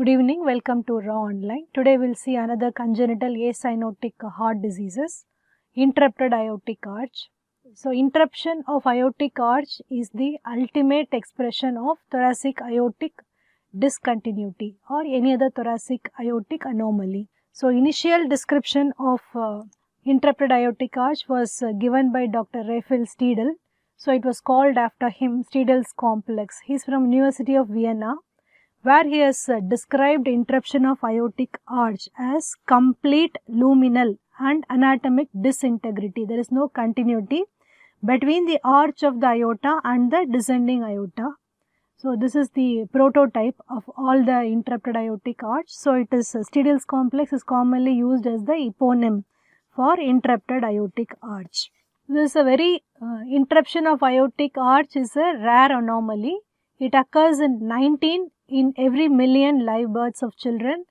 Good evening, welcome to RAAONLINE. Today we will see another congenital acyanotic heart diseases, interrupted aortic arch. So, interruption of aortic arch is the ultimate expression of thoracic aortic discontinuity or any other thoracic aortic anomaly. So, initial description of interrupted aortic arch was given by Dr. Raphael Steidl. So, it was called after him Steidl's complex. He is from University of Vienna, where he has described interruption of aortic arch as complete luminal and anatomic disintegrity. There is no continuity between the arch of the aorta and the descending aorta. So, this is the prototype of all the interrupted aortic arch. So, it is Steidl's complex is commonly used as the eponym for interrupted aortic arch. This is a very interruption of aortic arch is a rare anomaly. It occurs in 19 in every million live births of children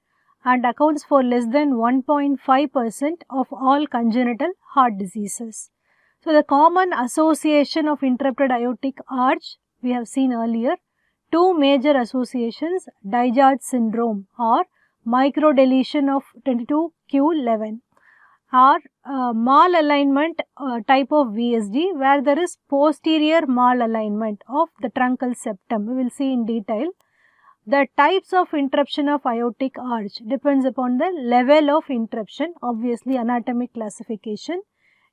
and accounts for less than 1.5% of all congenital heart diseases. So, the common association of interrupted aortic arch we have seen earlier, two major associations, Dijard syndrome or microdeletion of 22q11 or malalignment type of VSD, where there is posterior malalignment of the truncal septum. We will see in detail. The types of interruption of aortic arch depends upon the level of interruption. Obviously, anatomic classification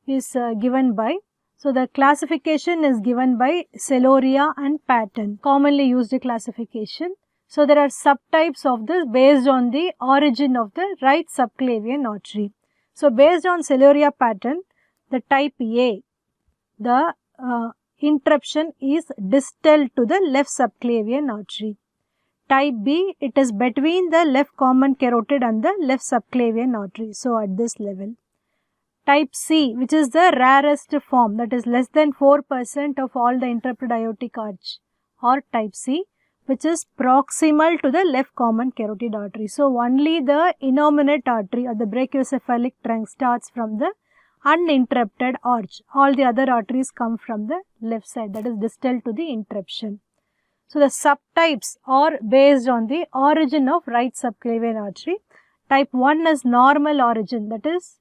is given by. So, the classification is given by Celoria and Patton, commonly used classification. So, there are subtypes of this based on the origin of the right subclavian artery. So, based on Celoria pattern, the type A, the interruption is distal to the left subclavian artery. Type B, it is between the left common carotid and the left subclavian artery. So, at this level. Type C, which is the rarest form, that is less than 4% of all the interrupted aortic arch, or type C, which is proximal to the left common carotid artery. So, only the innominate artery or the brachiocephalic trunk starts from the uninterrupted arch. All the other arteries come from the left side, that is distal to the interruption. So, the subtypes are based on the origin of right subclavian artery. Type 1 is normal origin, that is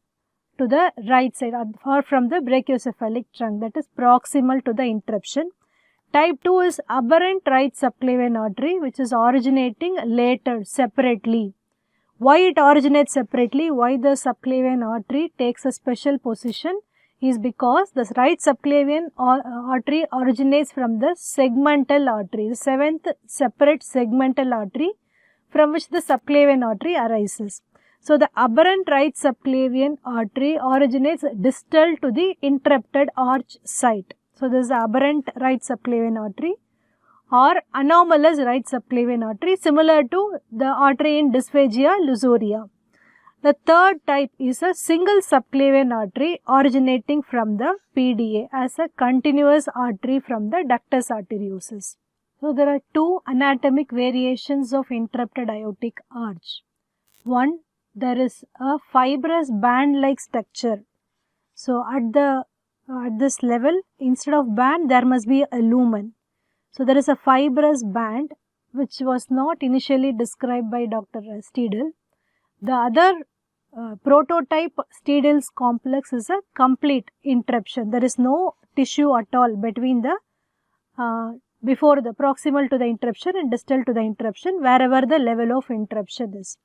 to the right side or from the brachiocephalic trunk, that is proximal to the interruption. Type 2 is aberrant right subclavian artery, which is originating later separately. Why it originates separately? Why the subclavian artery takes a special position is because the right subclavian artery originates from the segmental artery, the seventh separate segmental artery from which the subclavian artery arises. So, the aberrant right subclavian artery originates distal to the interrupted arch site. So, this is the aberrant right subclavian artery or anomalous right subclavian artery, similar to the artery in dysphagia lusoria. The third type is a single subclavian artery originating from the PDA as a continuous artery from the ductus arteriosus. So, there are two anatomic variations of interrupted aortic arch. One, there is a fibrous band-like structure. So, at this level, instead of band, there must be a lumen. So, there is a fibrous band which was not initially described by Dr. Steidl. The other prototype Steidl's complex is a complete interruption. There is no tissue at all between the before the proximal to the interruption and distal to the interruption, wherever the level of interruption is.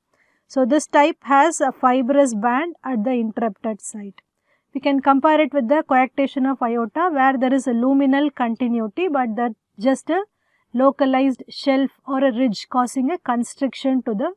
So, this type has a fibrous band at the interrupted site. We can compare it with the coarctation of aorta, where there is a luminal continuity, but that just a localized shelf or a ridge causing a constriction to the